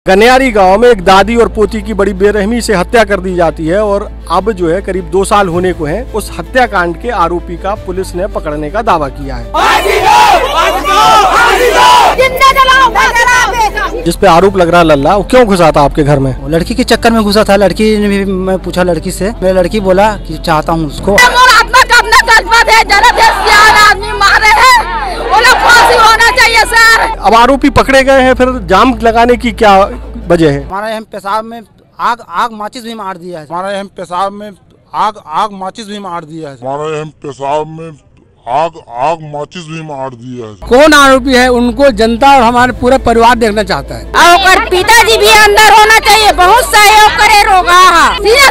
गनियारी गांव में एक दादी और पोती की बड़ी बेरहमी से हत्या कर दी जाती है और अब जो है करीब 2 साल होने को हैं। उस हत्याकांड के आरोपी का पुलिस ने पकड़ने का दावा किया है, जिस पे आरोप लग रहा लल्ला। वो क्यों घुसा था आपके घर में? लड़की के चक्कर में घुसा था। लड़की ने भी, मैं पूछा लड़की से, मेरी लड़की बोला कि चाहता हूँ उसको। होना चाहिए सर। अब आरोपी पकड़े गए हैं, फिर जाम लगाने की क्या वजह है? हमारे यहाँ पेशाब में आग माचिस भी मार दिया है। हमारे यहाँ पेशाब में आग माचिस भी मार दिया है। हमारे यहाँ पेशाब में आग माचिस भी मार दिया है। कौन आरोपी है उनको जनता और हमारे पूरा परिवार देखना चाहता है। और पिताजी भी अंदर होना चाहिए, बहुत सहयोग करे रोगा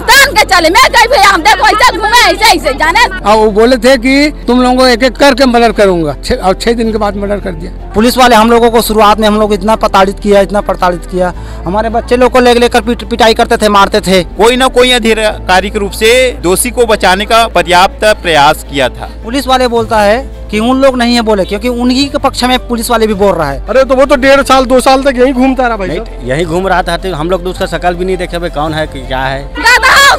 तान के चले। मैं कहीं हम देखो ऐसे घूमे ऐसे जाने। और वो बोले थे कि तुम लोगों को एक एक करके मर्डर करूंगा, और 6 दिन के बाद मर्डर कर दिया। पुलिस वाले हम लोगों को शुरुआत में हम लोग इतना प्रताड़ित किया। हमारे बच्चे लोग को लेकर पिटाई करते थे, मारते थे। कोई न कोई आधिकारिक रूप से दोषी को बचाने का पर्याप्त प्रयास किया था। पुलिस वाले बोलता है कि उन लोग नहीं है बोले, क्योंकि उन्हीं के पक्ष में पुलिस वाले भी बोल रहा है। अरे तो वो तो 1.5 साल 2 साल तक यही घूमता रहा भाई। यही घूम रहा था, तो हम लोग तो उसका शकल भी नहीं देखे भाई कौन है कि क्या है।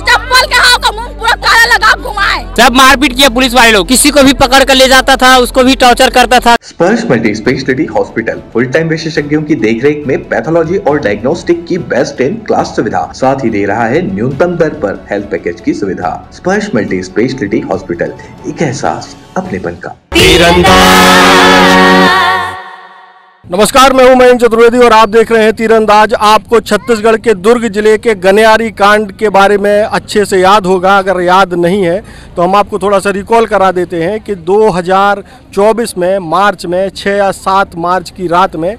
चप्पल के हाथ का मुंह पूरा काला लगा घुमाए। सब मारपीट किया पुलिस वाले लोग, किसी को भी पकड़ कर ले जाता था, उसको भी टॉर्चर करता था। स्पर्श multi speciality hospital full time विशेषज्ञों की देखरेख में पैथोलॉजी और डायग्नोस्टिक की बेस्ट इन क्लास सुविधा, साथ ही दे रहा है न्यूनतम दर पर हेल्थ पैकेज की सुविधा। स्पर्श मल्टी स्पेशलिटी हॉस्पिटल, एक एहसास अपनेपन का। नमस्कार, मैं हूं मयंक चतुर्वेदी और आप देख रहे हैं तीरंदाज। आपको छत्तीसगढ़ के दुर्ग जिले के गनियारी कांड के बारे में अच्छे से याद होगा। अगर याद नहीं है तो हम आपको थोड़ा सा रिकॉल करा देते हैं कि 2024 में मार्च में 6 या 7 मार्च की रात में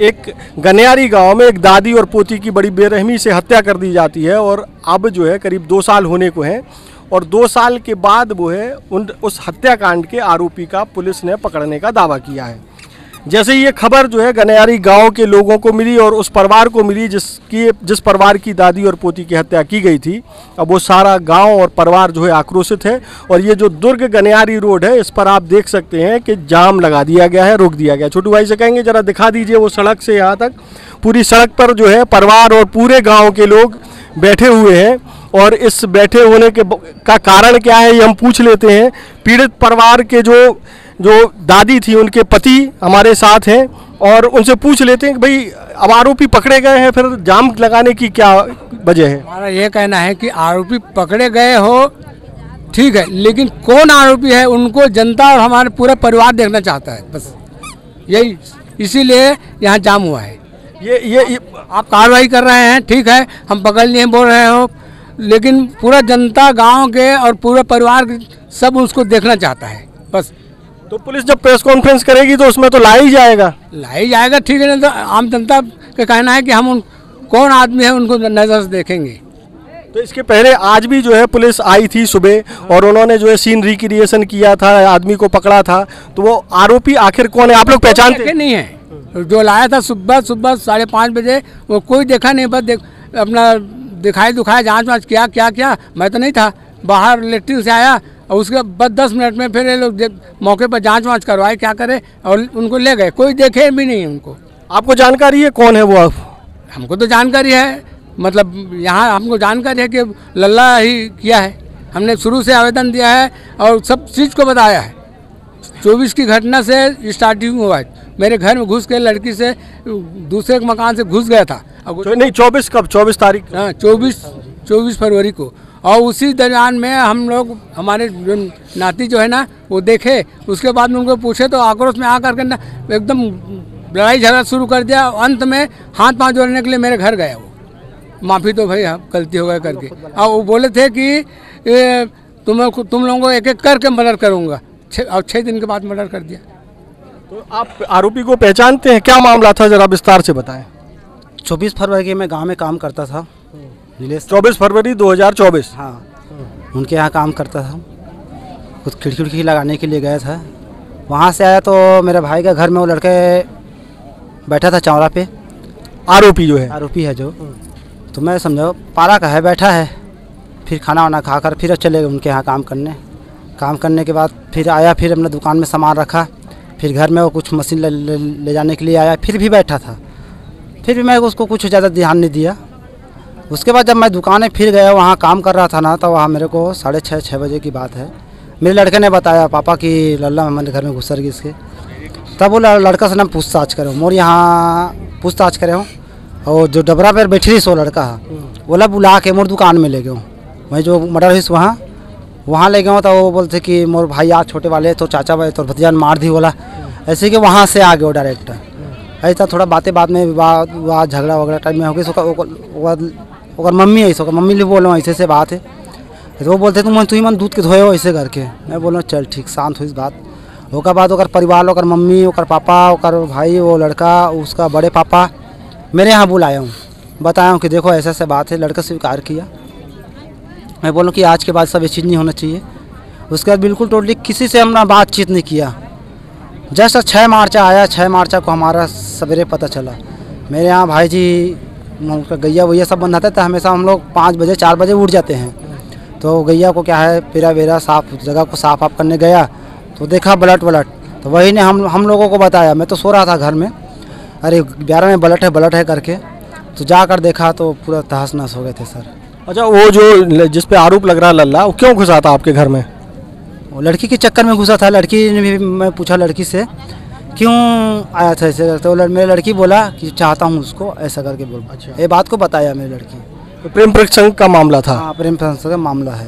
एक गनियारी गांव में एक दादी और पोती की बड़ी बेरहमी से हत्या कर दी जाती है और अब जो है करीब 2 साल होने को हैं और 2 साल के बाद वो है उस हत्याकांड के आरोपी का पुलिस ने पकड़ने का दावा किया है। जैसे ये खबर जो है गनियारी गांव के लोगों को मिली और उस परिवार को मिली जिस परिवार की दादी और पोती की हत्या की गई थी, अब वो सारा गांव और परिवार जो है आक्रोशित है। और ये जो दुर्ग गनियारी रोड है, इस पर आप देख सकते हैं कि जाम लगा दिया गया है, रोक दिया गया। छोटू भाई से कहेंगे जरा दिखा दीजिए वो सड़क से यहाँ तक। पूरी सड़क पर जो है परिवार और पूरे गाँव के लोग बैठे हुए हैं और इस बैठे होने का कारण क्या है ये हम पूछ लेते हैं। पीड़ित परिवार के जो दादी थी, उनके पति हमारे साथ हैं और उनसे पूछ लेते हैं कि भाई अब आरोपी पकड़े गए हैं, फिर जाम लगाने की क्या वजह है? हमारा ये कहना है कि आरोपी पकड़े गए हो ठीक है, लेकिन कौन आरोपी है उनको जनता और हमारे पूरा परिवार देखना चाहता है, बस यही, इसीलिए यहाँ जाम हुआ है। ये आप कार्रवाई कर रहे हैं, ठीक है, हम पकड़ लिए बोल रहे हो, लेकिन पूरा जनता गाँव के और पूरा परिवार सब उसको देखना चाहता है बस। तो पुलिस जब प्रेस कॉन्फ्रेंस करेगी तो उसमें तो ला ही जाएगा, ठीक है ना। तो आम जनता का कहना है कि हम कौन आदमी है उनको नज़र से देखेंगे। तो इसके पहले आज भी जो है पुलिस आई थी सुबह और उन्होंने जो है सीन रिक्रिएशन किया था, आदमी को पकड़ा था। तो वो आरोपी आखिर कौन है, आप लोग पहचानते नहीं है? जो लाया था सुबह 5:30 बजे, वो कोई देखा नहीं, बस अपना दिखाया जाँच वाँच क्या मैं तो नहीं था, बाहर लेटरिन से आया और उसके बाद 10 मिनट में फिर ये लोग मौके पर जांच वाँच करवाए, क्या करे, और उनको ले गए। कोई देखे भी नहीं उनको। आपको जानकारी है कौन है वो? हमको तो जानकारी है, मतलब यहाँ हमको जानकारी है कि लल्ला ही किया है। हमने शुरू से आवेदन दिया है और सब चीज़ को बताया है। 24 की घटना से स्टार्टिंग हुआ है। मेरे घर में घुस के लड़की से दूसरे मकान से घुस गया था। नहीं, 24 कब? 24 तारीख? हाँ, 24 फरवरी को। और उसी दरमियान में हम लोग, हमारे जो नाती जो है ना, वो देखे, उसके बाद में उनको पूछे तो आक्रोश में आकर के ना एकदम लड़ाई झगड़ा शुरू कर दिया। अंत में हाथ पांव जोड़ने के लिए मेरे घर गया वो, माफ़ी तो भाई गलती हो गया करके। और वो बोले थे कि तुम लोगों को एक एक करके मर्डर करूँगा, और 6 दिन के बाद मर्डर कर दिया। तो आप आरोपी को पहचानते हैं? क्या मामला था, जरा विस्तार से बताएं। 24 फरवरी के मैं गाँव में काम करता था। 24 फरवरी 2024? हाँ, उनके यहाँ काम करता था। कुछ खिड़की लगाने के लिए गया था, वहाँ से आया तो मेरे भाई के घर में वो लड़के बैठा था चौरा पे। आरोपी जो है? आरोपी है जो, तो मैं समझो पारा का है, बैठा है। फिर खाना वाना खाकर फिर चले गए उनके यहाँ काम करने के बाद फिर आया, फिर अपने दुकान में सामान रखा, फिर घर में वो कुछ मशीन ले जाने के लिए आया, फिर भी बैठा था। फिर भी मैं उसको कुछ ज़्यादा ध्यान नहीं दिया। उसके बाद जब मैं दुकानें फिर गया, वहाँ काम कर रहा था ना, तो वहाँ मेरे को 6:30 बजे की बात है, मेरे लड़के ने बताया पापा कि लल्ला हमारे घर में घुसर गई इसके। तब वो लड़का से ना पूछताछ करे मोर यहाँ पूछताछ करे हूँ, और जो डबरा पर बैठी रही सो लड़का है बोला बुला के मोर दुकान में ले गए। वही जो मर्डर हुई वहाँ ले गए, तो वो बोलते कि मोर भाई आज छोटे वाले तो चाचा भाई तो भतीजा मार दी बोला, ऐसे कि वहाँ से आ गए डायरेक्ट। ऐसा थोड़ा बातें बाद में विवाद झगड़ा वगैरह टाइम में हो गई। ओकर मम्मी ऐसे मम्मी ले बोलो ऐसे से बात है, तो वो बोलते तुम ही मन दूध के धोए हो ऐसे करके। मैं बोलो चल ठीक, शांत हुई इस बात। ओकर बाद ओकर परिवार, ओकर मम्मी, ओकर पापा, ओकर भाई, वो लड़का, उसका बड़े पापा मेरे यहाँ बुलाया हूँ, बताया हूँ कि देखो ऐसे ऐसे बात है। लड़का स्वीकार किया। मैं बोलूँ कि आज के बाद सब ये चीज़ नहीं होना चाहिए। उसके बाद बिल्कुल टोटली किसी से हमने बातचीत नहीं किया। जस्ट 6 मार्च आया, 6 मार्च को हमारा सवेरे पता चला। मेरे यहाँ भाई जी गैया वैया सब बंधाते थे, हमेशा हम लोग 5 बजे 4 बजे उठ जाते हैं। तो गैया को क्या है पेरा वेरा साफ जगह को साफ आप करने गया तो देखा ब्लड, तो वही ने हम लोगों को बताया। मैं तो सो रहा था घर में, अरे 11 में ब्लड है करके, तो जाकर देखा तो पूरा तहस नहस हो गए थे सर। अच्छा, वो जो जिस पे आरोप लग रहा है लल्ला, वो क्यों घुसा था आपके घर में? वो लड़की के चक्कर में घुसा था। लड़की ने भी, मैं पूछा लड़की से क्यों आया था ऐसे, तो मेरी लड़की बोला कि चाहता हूँ उसको ऐसा करके बोल। अच्छा, ये बात को बताया मेरी लड़की। तो प्रेम प्रसंग का मामला था? हाँ, प्रेम प्रसंग का मामला है।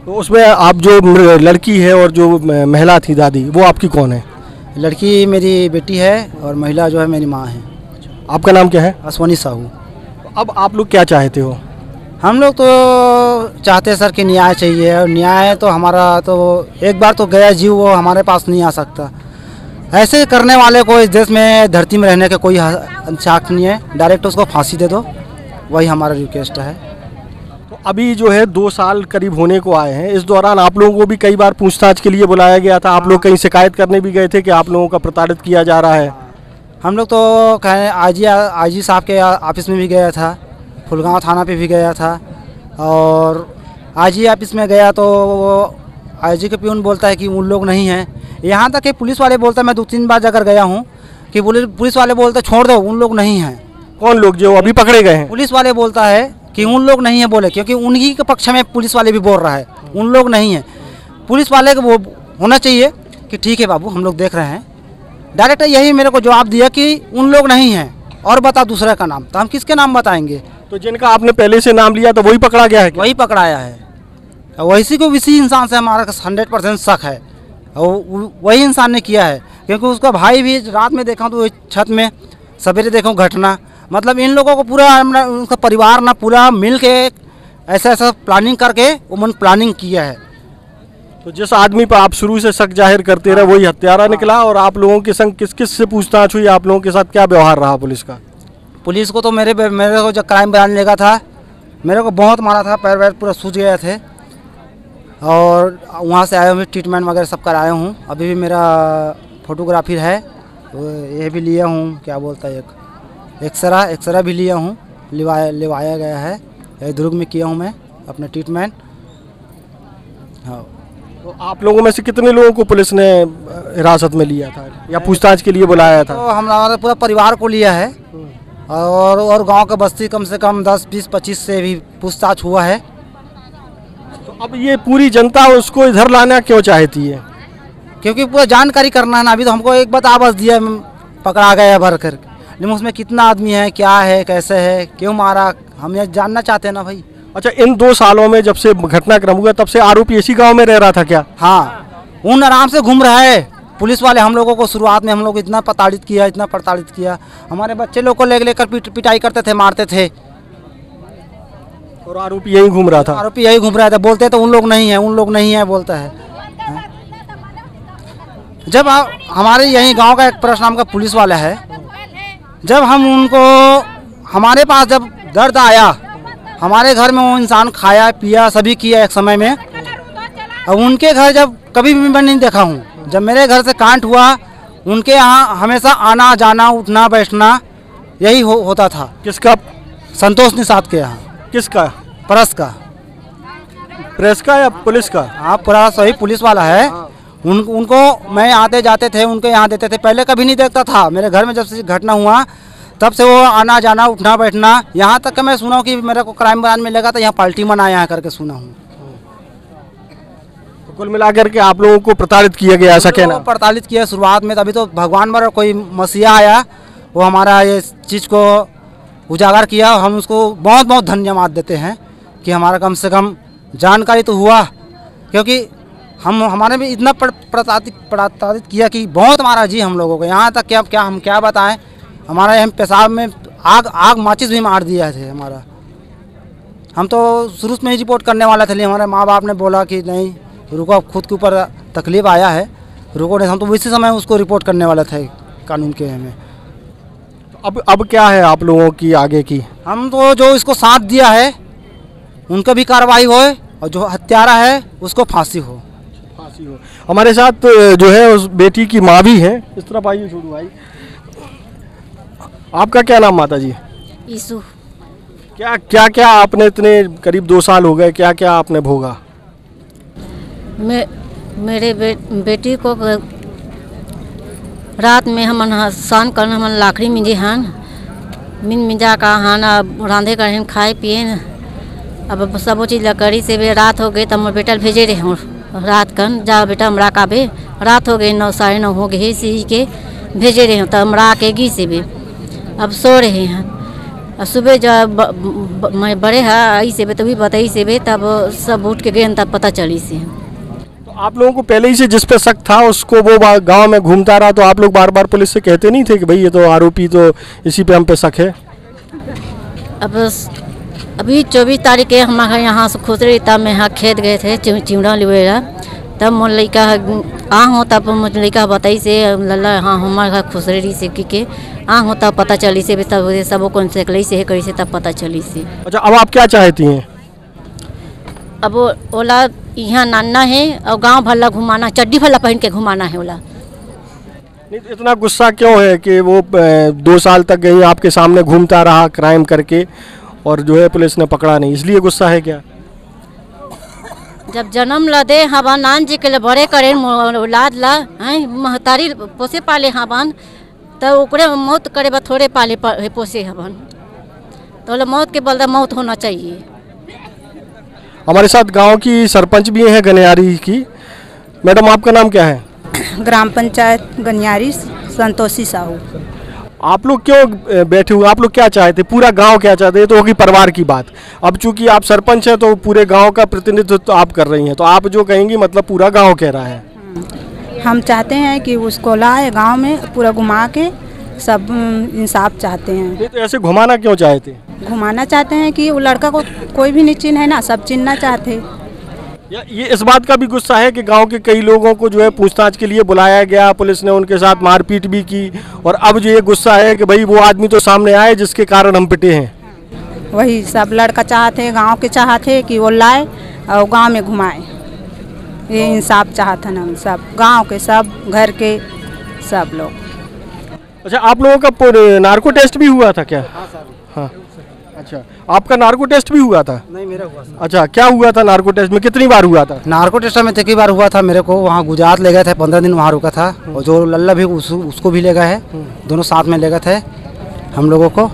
तो उसमें आप जो लड़की है और जो महिला थी दादी, वो आपकी कौन है? लड़की मेरी बेटी है और महिला जो है मेरी माँ है। आपका नाम क्या है? अश्वनी साहू। अब आप लोग क्या चाहते हो? हम लोग तो चाहते हैं सर कि न्याय चाहिए, और न्याय तो हमारा तो एक बार तो गया जीव, वो हमारे पास नहीं आ सकता। ऐसे करने वाले को इस देश में धरती में रहने का कोई हक नहीं है, डायरेक्ट उसको फांसी दे दो, वही हमारा रिक्वेस्ट है। तो अभी जो है 2 साल करीब होने को आए हैं, इस दौरान आप लोगों को भी कई बार पूछताछ के लिए बुलाया गया था, आप लोग कहीं शिकायत करने भी गए थे कि आप लोगों का प्रताड़ित किया जा रहा है? हम लोग तो कहें आईजी साहब के ऑफिस में भी गया था, फुलगांव थाना पे भी गया था, और आईजी ऑफिस में गया तो आईजी के प्यून बोलता है कि उन लोग नहीं हैं। यहाँ तक कि पुलिस वाले बोलता है, मैं 2-3 बार जाकर गया हूँ कि पुलिस वाले बोलते छोड़ दो, उन लोग नहीं हैं। कौन लोग जो अभी पकड़े गए हैं? पुलिस वाले बोलता है कि उन लोग नहीं है बोले, क्योंकि उन्हीं के पक्ष में पुलिस वाले भी बोल रहा है उन लोग नहीं है। पुलिस वाले को वो होना चाहिए कि ठीक है बाबू हम लोग देख रहे हैं। डायरेक्ट यही मेरे को जवाब दिया कि उन लोग नहीं हैं, और बता दूसरे का नाम, तो हम किसके नाम बताएंगे? तो जिनका आपने पहले से नाम लिया तो वही पकड़ा गया है? वही पकड़ाया है। वैसी को किसी इंसान से हमारा 100% शक है, और वही इंसान ने किया है, क्योंकि उसका भाई भी रात में देखा तो छत में, सवेरे देखो घटना। मतलब इन लोगों को पूरा उनका परिवार ना पूरा मिल के ऐसा प्लानिंग करके वो प्लानिंग किया है। तो जिस आदमी पर आप शुरू से शक जाहिर करते रहे वही हत्यारा निकला, और आप लोगों के संग किस किस से पूछताछ हुई? आप लोगों के साथ क्या व्यवहार रहा पुलिस का? पुलिस को तो मेरे को जब क्राइम बयान लेगा था, मेरे को बहुत मारा था, पैर वैर पूरा सूज गए थे, और वहाँ से आए हुए ट्रीटमेंट वगैरह सब कराया हूँ। अभी भी मेरा फोटोग्राफी है, तो ये भी लिया हूँ, क्या बोलता है, एक एक्सरा भी लिया हूँ, लिवाया गया है। ये दुर्ग में किया हूँ मैं अपना ट्रीटमेंट। हाँ। तो आप लोगों में से कितने लोगों को पुलिस ने हिरासत में लिया था या पूछताछ के लिए बुलाया था? तो हमारा पूरा परिवार को लिया है, और गांव का बस्ती कम से कम 10, 20, 25 से भी पूछताछ हुआ है। तो अब ये पूरी जनता उसको इधर लाना क्यों चाहती है? क्योंकि पूरा जानकारी करना है ना। अभी तो हमको एक बात आवाज़ दिया, पकड़ा गया भर कर, लेकिन उसमें कितना आदमी है, क्या है, कैसे है, क्यों मारा, हम ये जानना चाहते हैं ना भाई। अच्छा, इन 2 सालों में जब से घटनाक्रम हुआ तब से आरोपी इसी गांव में रह रहा था क्या? हाँ, उन आराम से घूम रहा है। पुलिस वाले हम लोगों को शुरुआत में हम लोग इतना प्रताड़ित किया, हमारे बच्चे लोग को लेकर पिटाई करते थे, मारते थे, और आरोपी यही घूम रहा था। बोलते तो उन लोग नहीं है बोलता है। जब हमारे यही गांव का एक प्रश्न नाम का पुलिस वाला है, जब हम उनको हमारे पास जब दर्द आया, हमारे घर में वो इंसान खाया पिया सभी किया एक समय में, और उनके घर जब कभी भी मैं नहीं देखा हूँ। जब मेरे घर से कांड हुआ, उनके यहाँ हमेशा आना जाना उठना बैठना यही होता था। किसका? संतोष निषाद के यहाँ। किसका? प्रेस का या पुलिस का? हाँ, पूरा सही पुलिस वाला है। उनको मैं आते जाते थे, उनके यहाँ देते थे, पहले कभी नहीं देखता था। मेरे घर में जब से घटना हुआ तब से वो आना जाना उठना बैठना, यहाँ तक कि मैं सुना हूँ कि मेरे को क्राइम ब्रांच में लगा था यहाँ पार्टी मनाया है करके सुना हूँ। तो कुल मिलाकर के आप लोगों को प्रताड़ित किया गया, ऐसा कहना? प्रताड़ित किया शुरुआत में, तभी तो भगवान पर कोई मसीहा आया, वो हमारा ये चीज़ को उजागर किया। हम उसको बहुत बहुत धन्यवाद देते हैं कि हमारा कम से कम जानकारी तो हुआ, क्योंकि हमारे भी इतना प्रताड़ित किया कि बहुत मारा जी हम लोगों को। यहाँ तक क्या हम क्या बताएं, हमारा हम पेशाब में आग माचिस भी मार दिया थे हमारा। हम तो शुरू में ही रिपोर्ट करने वाला थे, हमारे माँ बाप ने बोला कि नहीं रुको, खुद के ऊपर तकलीफ आया है, रुको नहीं। हम तो इसी समय उसको रिपोर्ट करने वाला थे कानून के में। अब क्या है आप लोगों की आगे की? हम तो जो इसको साथ दिया है उनका भी कार्रवाई हो, और जो हत्यारा है उसको फांसी हो। हमारे साथ जो है उस बेटी की माँ भी है। इस तरफ आइए छोटू भाई। आपका क्या नाम माता जी? यीशु। क्या आपने इतने करीब 2 साल हो गए, क्या क्या आपने भोगा? मेरे बेटी को रात में हमन शान कर हमन लाकड़ी मिंजे हन, मिंजा का हन रांधे कर खाए पिए। अब सब चीज़ लकड़ी से भी रात हो गई, तब मोर बेटा भेजे रहे हूँ रात कन, जा बेटा हमरा का भी रात हो गई 9 साढ़े 9 हो गए सी के भेजे रहे हूँ, तब हमरा के गी से भी अब सो रहे हैं। अब सुबह जब मैं बड़े है आई से भी तभी बताई से भी, तब सब उठ के गए, तब पता चली से। तो आप लोगों को पहले ही से जिस पे शक था उसको वो गांव में घूमता रहा, तो आप लोग बार बार पुलिस से कहते नहीं थे कि भाई ये तो आरोपी, तो इसी पे हम पे शक है? अभी 24 तारीख के हमारे यहाँ से खुसरी, तब मैं यहाँ खेत गए थे चिमड़ा लिवेरा, तब मोर लड़का आ हो, तब मुझे लड़का बताई से लल्ला हाँ हमारे खुसरी से के आ हो, तब पता चली से भी, तब सब कौन से कली से है करी से तब पता चली से। अच्छा, अब आप क्या चाहती हैं? अब ओला यहाँ नाना है और गांव भला घुमाना, चड्डी भला पहन के घुमाना है ओला। नहीं तो इतना गुस्सा क्यों है कि वो 2 साल तक गई आपके सामने घूमता रहा क्राइम करके, और जो है पुलिस ने पकड़ा नहीं, इसलिए गुस्सा है क्या? जब जन्म ला दे हवा नान जी के बड़े करे औलाद ला हैं, महतारी पोसे पाले हवन, तो ओकरे मौत करे बा थोड़े पाले पोसे हवन, तो मौत के बलदा मौत होना चाहिए। हमारे साथ गांव की सरपंच भी हैं गनियारी की। मैडम आपका नाम क्या है? ग्राम पंचायत गनियारी संतोषी साहू। आप लोग क्यों बैठे हुए, आप लोग क्या चाहते, पूरा गांव क्या चाहते? ये तो होगी परिवार की बात। अब चूंकि आप सरपंच हैं तो पूरे गांव का प्रतिनिधित्व तो आप कर रही हैं, तो आप जो कहेंगी मतलब पूरा गांव कह रहा है। हम चाहते हैं कि उसको लाए गांव में पूरा घुमा के, सब इंसाफ चाहते हैं। तो ऐसे घुमाना क्यों चाहते? घुमाना चाहते हैं कि वो लड़का को कोई भी नहीं चिन्ह है ना, सब चिन्हना चाहते। ये इस बात का भी गुस्सा है कि गांव के कई लोगों को जो है पूछताछ के लिए बुलाया गया, पुलिस ने उनके साथ मारपीट भी की, और अब जो ये गुस्सा है कि भाई वो आदमी तो सामने आए जिसके कारण हम पिटे हैं। वही सब लड़का चाहते, गांव के चाहते कि वो लाए और गांव में घुमाए, ये इंसाफ चाहते हैं हम सब गांव के, सब घर के सब लोग। अच्छा, आप लोगों का नार्को टेस्ट भी हुआ था क्या? हाँ। अच्छा, आपका नार्को टेस्ट भी हुआ था? नहीं, मेरा हुआ। अच्छा, क्या हुआ था नार्को टेस्ट में, कितनी बार हुआ था? नार्को टेस्ट में एक ही बार हुआ था मेरे को, वहाँ गुजरात ले गए थे, 15 दिन वहाँ रुका था, और जो लल्ला भी उसको भी ले गए है, दोनों साथ में ले गए थे हम लोगों को।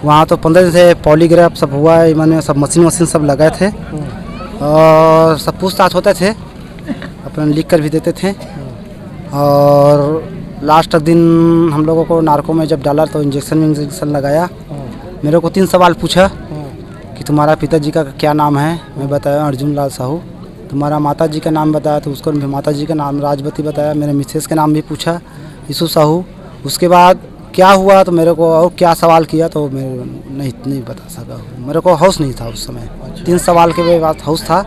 वहाँ तो 15 दिन से पॉलीग्राफ सब हुआ है, मैंने सब मशीन सब लगाए थे, और सब पूछताछ होते थे, अपने लिख कर भी देते थे। और लास्ट दिन हम लोगों को नार्को में जब डाला तो इंजेक्शन लगाया। मेरे को 3 सवाल पूछा कि तुम्हारा पिताजी का क्या नाम है, मैं बताया अर्जुन लाल साहू। तुम्हारा माताजी का नाम बताया तो उसको माताजी का नाम राजवती बताया। मेरे मिसेस के नाम भी पूछा, यीशु साहू। उसके बाद क्या हुआ तो मेरे को और क्या सवाल किया तो मैं नहीं बता सका, मेरे को होश नहीं था उस समय। 3 सवाल के बाद होश था,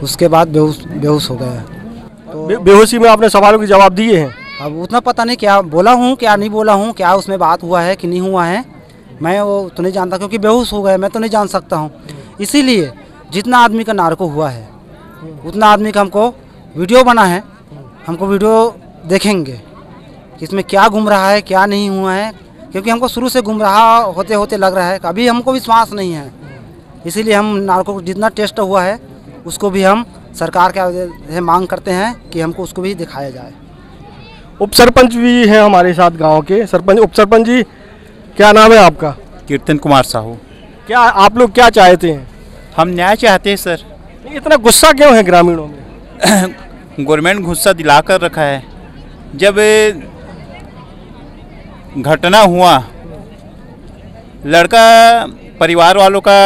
उसके बाद बेहोश हो गया। तो बेहोशी में आपने सवालों के जवाब दिए हैं? अब उतना पता नहीं क्या बोला हूँ क्या नहीं बोला हूँ, क्या उसमें बात हुआ है कि नहीं हुआ है, मैं वो तो नहीं जानता, क्योंकि बेहोश हो गए, मैं तो नहीं जान सकता हूँ। इसीलिए जितना आदमी का नार्को हुआ है उतना आदमी का हमको वीडियो बना है, हमको वीडियो देखेंगे कि इसमें क्या घूम रहा है क्या नहीं हुआ है, क्योंकि हमको शुरू से गुमराह होते होते लग रहा है, अभी हमको विश्वास नहीं है। इसीलिए हम नार्को जितना टेस्ट हुआ है उसको भी हम सरकार के मांग करते हैं कि हमको उसको भी दिखाया जाए। उप सरपंच भी हैं हमारे साथ गांव के। सरपंच, उप सरपंच जी, क्या नाम है आपका? कीर्तन कुमार साहू। क्या आप लोग क्या चाहते हैं? हम न्याय चाहते हैं सर। इतना गुस्सा क्यों है ग्रामीणों में? गवर्नमेंट गुस्सा दिला कर रखा है। जब घटना हुआ, लड़का परिवार वालों का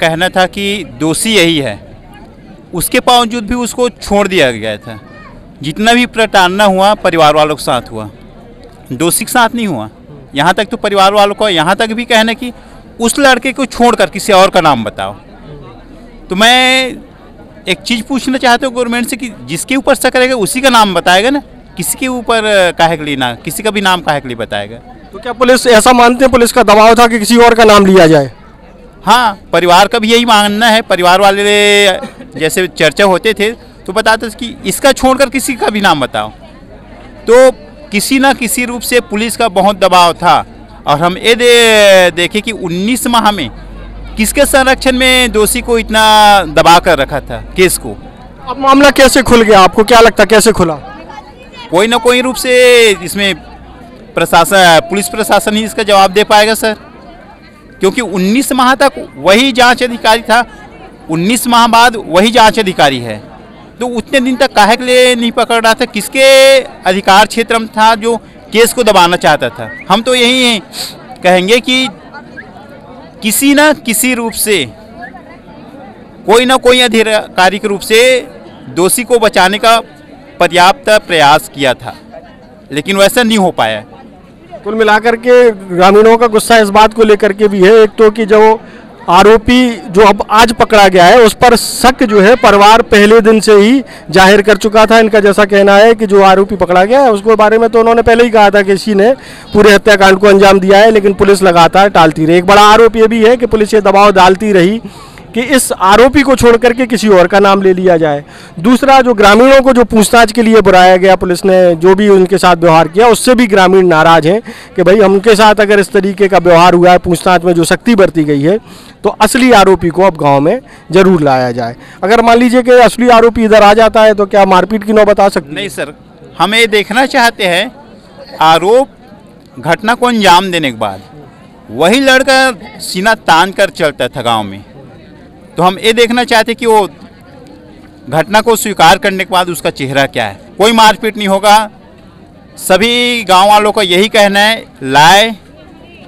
कहना था कि दोषी यही है, उसके बावजूद भी उसको छोड़ दिया गया था। जितना भी प्रताड़ना हुआ परिवार वालों के साथ हुआ, दोषी के साथ नहीं हुआ। यहाँ तक तो परिवार वालों को यहाँ तक भी कहना कि उस लड़के को छोड़कर किसी और का नाम बताओ। तो मैं एक चीज़ पूछना चाहता हूँ गवर्नमेंट से कि जिसके ऊपर शक रहेगा उसी का नाम बताएगा ना, किसी के ऊपर काहे के लिए ना, किसी का भी नाम काहे के लिए बताएगा। तो क्या पुलिस ऐसा मानते हैं, पुलिस का दबाव था कि किसी और का नाम लिया जाए? हाँ, परिवार का भी यही मानना है। परिवार वाले जैसे चर्चा होते थे तो बताते थे कि इसका छोड़कर किसी का भी नाम बताओ। तो किसी ना किसी रूप से पुलिस का बहुत दबाव था। और हम ये देखे कि 19 माह में किसके संरक्षण में दोषी को इतना दबा कर रखा था केस को। अब मामला कैसे खुल गया, आपको क्या लगता है कैसे खुला? कोई ना कोई रूप से इसमें पुलिस प्रशासन ही इसका जवाब दे पाएगा सर, क्योंकि 19 माह तक वही जांच अधिकारी था, 19 माह बाद वही जांच अधिकारी है। तो उतने दिन तक काहे के लिए नहीं पकड़ रहा था, किसके अधिकार क्षेत्र में था जो केस को दबाना चाहता था। हम तो यही कहेंगे कि किसी न किसी रूप से कोई ना कोई आधिकारिक रूप से दोषी को बचाने का पर्याप्त प्रयास किया था, लेकिन वैसा नहीं हो पाया। कुल मिलाकर के ग्रामीणों का गुस्सा इस बात को लेकर के भी है, एक तो कि जो आरोपी जो अब आज पकड़ा गया है उस पर शक जो है परिवार पहले दिन से ही जाहिर कर चुका था। इनका जैसा कहना है कि जो आरोपी पकड़ा गया है उसके बारे में तो उन्होंने पहले ही कहा था कि इसी ने पूरे हत्याकांड को अंजाम दिया है, लेकिन पुलिस लगातार टालती रही। एक बड़ा आरोप ये भी है कि पुलिस ये दबाव डालती रही कि इस आरोपी को छोड़ करके किसी और का नाम ले लिया जाए। दूसरा, जो ग्रामीणों को जो पूछताछ के लिए बुलाया गया, पुलिस ने जो भी उनके साथ व्यवहार किया उससे भी ग्रामीण नाराज हैं कि भाई उनके साथ अगर इस तरीके का व्यवहार हुआ है, पूछताछ में जो सख्ती बरती गई है, तो असली आरोपी को अब गांव में जरूर लाया जाए। अगर मान लीजिए कि असली आरोपी इधर आ जाता है तो क्या मारपीट की नौबत आ सकती? नहीं सर, हम ये देखना चाहते हैं आरोप घटना को अंजाम देने के बाद वही लड़का सीना तान कर चलता था गाँव में, तो हम ये देखना चाहते कि वो घटना को स्वीकार करने के बाद उसका चेहरा क्या है। कोई मारपीट नहीं होगा। सभी गांव वालों का यही कहना है, लाए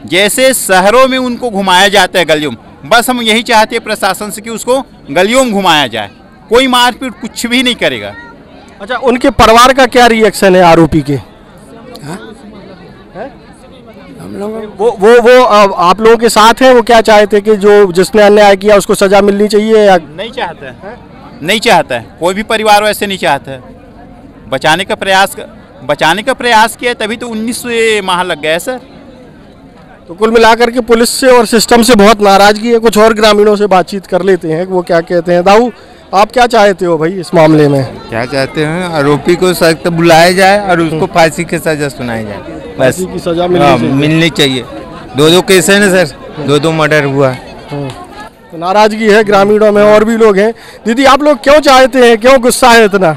जैसे शहरों में उनको घुमाया जाता है गलियों में, बस हम यही चाहते हैं प्रशासन से कि उसको गलियों में घुमाया जाए। कोई मारपीट कुछ भी नहीं करेगा। अच्छा, उनके परिवार का क्या रिएक्शन है आरोपी के? हम लोग वो आप लोगों के साथ है, वो क्या चाहते हैं कि जो जिसने अन्याय किया उसको सजा मिलनी चाहिए या नहीं चाहता है? नहीं चाहता है, कोई भी परिवार वैसे नहीं चाहता है। बचाने का प्रयास किया तभी तो 19 माह लग गया सर। तो कुल मिलाकर के पुलिस से और सिस्टम से बहुत नाराजगी है। कुछ और ग्रामीणों से बातचीत कर लेते हैं, वो क्या कहते हैं। दाऊ, आप क्या चाहते हो भाई इस मामले में? क्या चाहते हैं, आरोपी को सख्त बुलाया जाए और उसको फांसी की सजा सुनाई जाए, बस फांसी की सजा मिलनी चाहिए। 2 केस है ना सर, 2 मर्डर हुआ। तो नाराजगी है ग्रामीणों में। और भी लोग हैं। दीदी, आप लोग क्यों चाहते हैं, क्यों गुस्सा है इतना?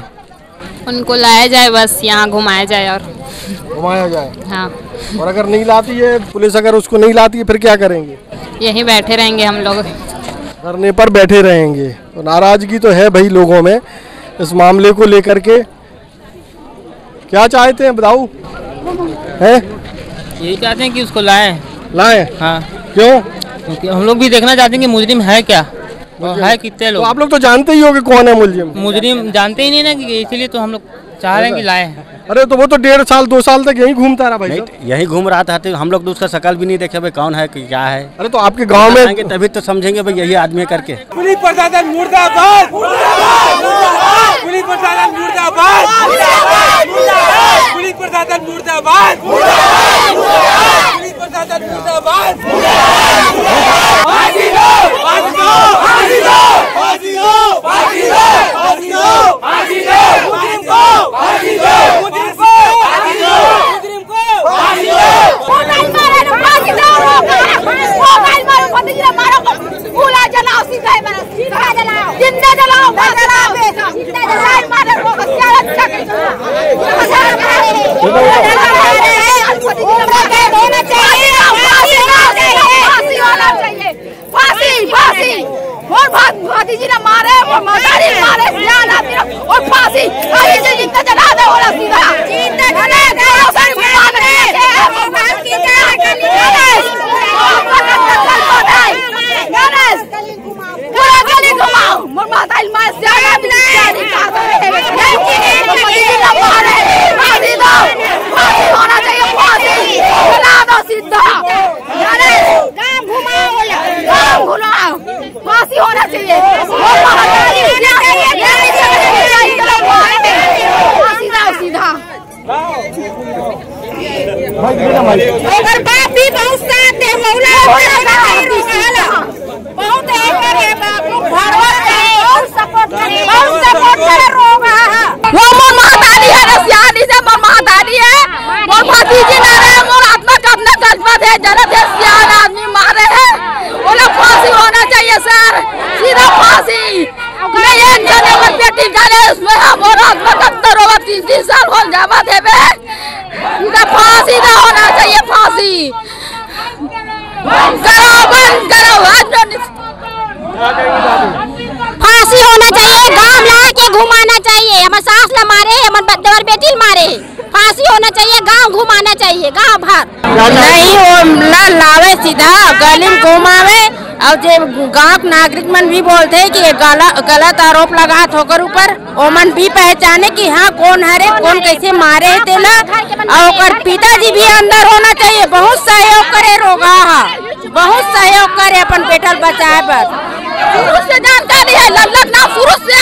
उनको लाया जाए, बस यहाँ घुमाया जाए और घुमाया जाए। हाँ, और अगर नहीं लाती है पुलिस, अगर उसको नहीं लाती है फिर क्या करेंगे? यहीं बैठे रहेंगे हम लोग, धरने पर बैठे रहेंगे। तो नाराजगी तो है भाई लोगों में इस मामले को लेकर के। क्या चाहते हैं बताओ? है यही चाहते हैं कि उसको लाएं। हाँ, क्यों? क्योंकि हम लोग भी देखना चाहते हैं कि मुजरिम है क्या, है कितने लोग। तो आप लोग तो जानते ही हो कि कौन है मुजरिम जानते ही नहीं ना, कि इसलिए तो हम लोग चाह रहे हैं कि लाएं। अरे तो वो तो 1.5 साल 2 साल तक यहीं घूमता रहा भाई। यही घूम रहा था, तो हम लोग तो उसका शकल भी नहीं देखे भाई कौन है कि क्या है। अरे तो आपके गांव में आएंगे तभी तो समझेंगे भाई यही आदमी करके। पुलिस प्रशासन मुर्दाबाद, पुलिस प्रशासन मुर्दाबाद, पुलिस प्रशासन मुर्दाबाद, पुलिस प्रशासन मुर्दाबाद। फांसी दो, फांसी दो, फांसी दो, फांसी दो, फांसी दो, फांसी दो, फांसी दो, मुजरिम को फांसी दो, मुजरिम को फांसी दो, मुजरिम को फांसी दो। मोबाइल मारो, फांसी दो, मोबाइल मारो, भतीजा मारो, पूरा जलाओ, सीधा मारो, सीधा जलाओ, जिंदा जलाओ, जलाओ, जिंदा जलाओ, मारो, क्या अच्छा होना चाहिए। फांसी और भतीजी ने मारे और मदारी मारे सियान आदमी और फांसी अभी से जितना जला दे वाला सीधा पूरा गली घुमाओ माता इल्मा सियाना बिचारी का फांसी दो, फांसी होना चाहिए, फांसी जला दो सीधा गाँव घुमाओ फांसी होना चाहिए सीधा अगर बाप भी बहुत साथ दे बहुत सपोर्ट करे वो मोर महादानी है रसियानी से मोर महादानी है मोर भतीजी ना रहे मोर आत्मा का अपना गजबत है जरत है सियान आदमी मारे हैं बोला फांसी होना चाहिए सर सीधा फांसी मैं एक जने पर बेटी जाने उसमें मोर आत्मा का 3 साल हो जावा देवे सीधा फांसी ना होना चाहिए फांसी करो बंद करो फांसी होना चाहिए गांव ला के घुमाना चाहिए हमारे सास ला मारे हमारे बेटी मारे फांसी होना चाहिए गांव घुमाना चाहिए गांव भर नहीं वो ना लावे सीधा गली में घुमावे और जो गांव नागरिक मन भी बोलते हैं कि गलत आरोप लगा होकर ऊपर ओमन भी पहचाने कि हाँ कौन हरे कौन कैसे मारे है तेला और पिताजी भी अंदर होना चाहिए बहुत सहयोग करे रोगा बहुत सहयोग करे अपन बेटा बचाए पर शुरू से जानकारी है लल्लत ना शुरू से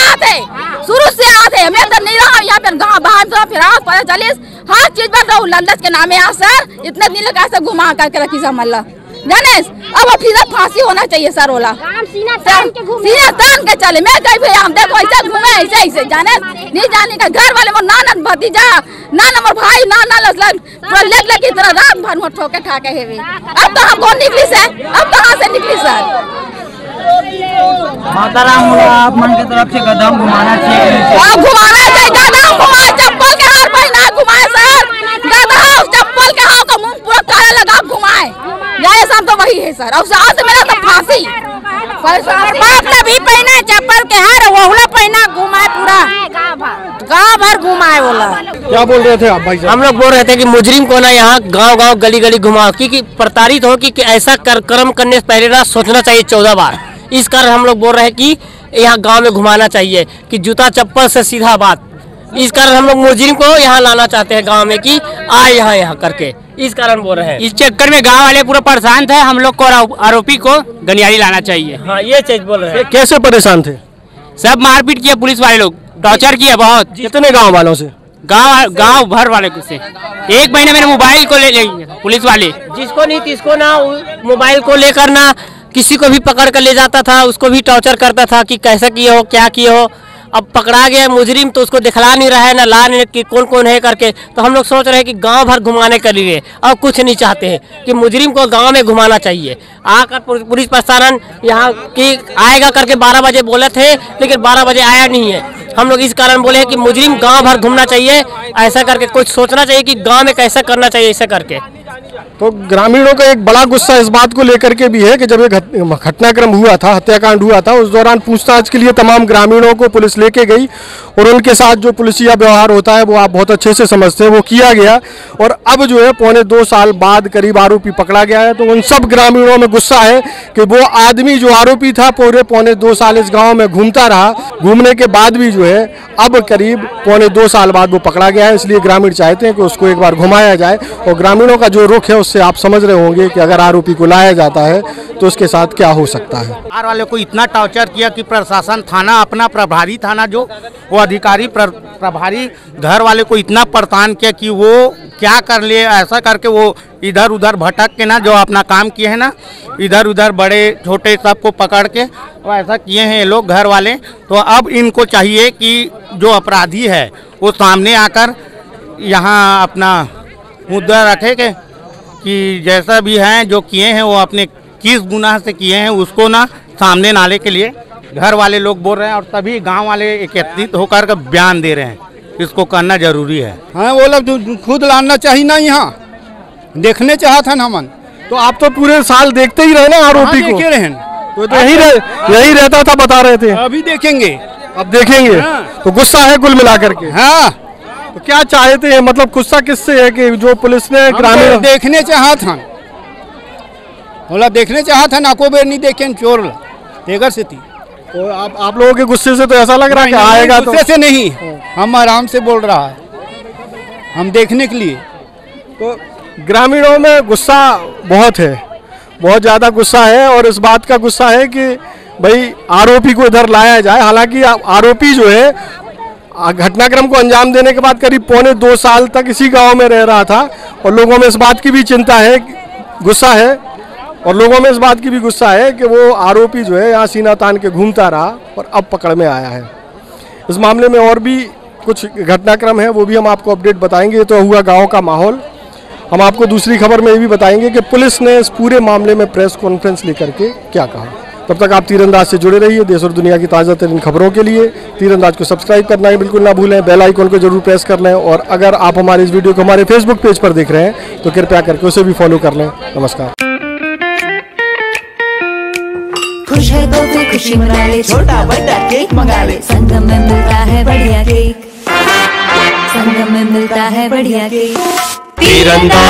आते हमें तो नहीं रहा यहाँ पे गाँव बाहर तो फिर पता चले हर चीज पर रहो लल्लत के नाम है सर इतने दिन लगा से घुमा करके रखी समल्ला जाने अब फिर फांसी होना चाहिए सर ओला सीना तान के चले मैं कहीं भी हम देखो ऐसे घूमे ऐसे जाने नहीं जाने का घर वाले मोर नाना भतीजा नाना मोर भाई नाना लगी तरह रात भर में ठोके ठाके है अब तो हम कौन निकली से अब कहाँ से निकली सर माता राम आप मन की तरफ से गदाम घुमाना चाहिए घुमाना चाहिए गदाम घुमाए चप्पल के हाथ में ना घुमाए सर गदाम चप्पल के हाथ का मुंह पूरा काला लगा घुमाए यही सब तो वही है सर अब साथ मेरा तो फांसी बाप ने भी पहना चप्पल के हार वोहला पहना घुमाए पूरा गाँव भर घुमाए बोला क्या बोल रहे थे आप भाई साहब? हम लोग बोल रहे थे कि मुजरिम को ना यहाँ गांव गली गली घुमाओ क्योंकि प्रताड़ित हो कि ऐसा कर्म करने से पहले ना सोचना चाहिए 14 बार। इस कारण हम लोग बोल रहे हैं कि यहाँ गांव में घुमाना चाहिए कि जूता चप्पल से सीधा बात। इस कारण हम लोग मुजरिम को यहाँ लाना चाहते हैं गांव में कि आए यहाँ करके इस कारण बोल रहे हैं। इस चक्कर में गांव वाले पूरा परेशान थे हम लोग को आरोपी को गनियारी लाना चाहिए। हाँ ये चीज बोल रहे हैं। कैसे परेशान थे? सब मारपीट किया पुलिस वाले लोग टॉर्चर किया बहुत। कितने गाँव वालों से? गांव भर वाले से 1 महीने मेरे मोबाइल को ले पुलिस वाले जिसको नहीं तिसको ना मोबाइल को लेकर ना किसी को भी पकड़ कर ले जाता था उसको भी टॉर्चर करता था कि कैसा किए हो क्या किए हो। अब पकड़ा गया मुजरिम तो उसको दिखला नहीं रहा है ना ला नहीं कि कौन कौन है करके। तो हम लोग सोच रहे हैं कि गांव भर घुमाने के लिए और कुछ नहीं चाहते हैं कि मुजरिम को गांव में घुमाना चाहिए। आकर पुलिस प्रशासन यहाँ की आएगा करके 12 बजे बोले थे लेकिन 12 बजे आया नहीं है। हम लोग इस कारण बोले हैं कि मुजरिम गांव भर घूमना चाहिए ऐसा करके कुछ सोचना चाहिए कि गांव में कैसा करना चाहिए ऐसा करके। तो ग्रामीणों का एक बड़ा गुस्सा इस बात को लेकर के भी है कि जब एक घटनाक्रम हुआ था हत्याकांड हुआ था उस दौरान पूछताछ के लिए तमाम ग्रामीणों को पुलिस लेके गई और उनके साथ जो पुलिसिया व्यवहार होता है वो आप बहुत अच्छे से समझते हैं वो किया गया। और अब जो है 2.25 साल बाद करीब आरोपी पकड़ा गया है तो उन सब ग्रामीणों में गुस्सा है कि वो आदमी जो आरोपी था पूरे 2.25 साल इस गाँव में घूमता रहा। घूमने के बाद भी जो है अब करीब 2.25 साल बाद वो पकड़ा गया है। इसलिए ग्रामीण चाहते हैं कि उसको एक बार घुमाया जाए और ग्रामीणों का जो रुख है उससे आप समझ रहे होंगे कि अगर आरोपी को लाया जाता है तो उसके साथ क्या हो सकता है। बिहार वाले को इतना टॉर्चर किया कि प्रशासन थाना अपना प्रभारी थाना जो वो अधिकारी प्रभारी घर वाले को इतना परेशान किया कि वो क्या कर लिए ऐसा करके वो इधर उधर भटक के ना जो अपना काम किए हैं ना इधर उधर बड़े छोटे सबको पकड़ के वो ऐसा किए हैं ये लोग घर वाले। तो अब इनको चाहिए कि जो अपराधी है वो सामने आकर यहाँ अपना मुद्दा रखे कि जैसा भी हैं जो किए हैं वो अपने किस गुनाह से किए हैं उसको ना सामने नाले के लिए घर वाले लोग बोल रहे हैं और सभी गांव वाले एकत्रित होकर बयान दे रहे हैं। इसको करना जरूरी है। हाँ वो लोग खुद लाना चाहिए ना यहाँ देखने चाहता ना मन। तो आप तो पूरे साल देखते ही रहे ना आरोपी को? देखे रहे तो यही रहता था, बता रहे थे। अभी देखेंगे, अब देखेंगे। तो गुस्सा है कुल मिलाकर के। हाँ, तो क्या चाहते हैं, मतलब गुस्सा किससे है कि जो पुलिस ने ग्रामीण देखने चाहा था, बोला देखने चाहा था, नाको बेर नहीं देखे चोर तेगर से थी। तो आप लोगों के गुस्से से तो ऐसा लग रहा है कि आएगा, तो गुस्से से नहीं, हम आराम से बोल रहा है, हम देखने के लिए। तो ग्रामीणों में गुस्सा बहुत है, बहुत ज़्यादा गुस्सा है, और इस बात का गुस्सा है कि भाई आरोपी को इधर लाया जाए। हालांकि आरोपी जो है घटनाक्रम को अंजाम देने के बाद करीब 1.25 साल तक इसी गांव में रह रहा था, और लोगों में इस बात की भी चिंता है, गुस्सा है, और लोगों में इस बात की भी गुस्सा है कि वो आरोपी जो है यहाँ सीना तान के घूमता रहा और अब पकड़ में आया है। इस मामले में और भी कुछ घटनाक्रम है, वो भी हम आपको अपडेट बताएंगे। तो हुआ गाँव का माहौल। हम आपको दूसरी खबर में ये भी बताएंगे कि पुलिस ने इस पूरे मामले में प्रेस कॉन्फ्रेंस लेकर के क्या कहा। तब तक आप तीरंदाज से जुड़े रहिए। देश और दुनिया की ताज़ा तरीन खबरों के लिए तीरंदाज को सब्सक्राइब करना है बिल्कुल ना भूलें, बेल आइकन को जरूर प्रेस कर लें, और अगर आप हमारे इस वीडियो को हमारे फेसबुक पेज पर देख रहे हैं तो कृपया करके उसे भी फॉलो कर लें। नमस्कार। खुश है तो फिर खुशी मना ले, छोटा बड़ा केक मंगा ले, संगम में मिलता है बढ़िया केक, संगम में मिलता है बढ़िया केक। तीरंदाज।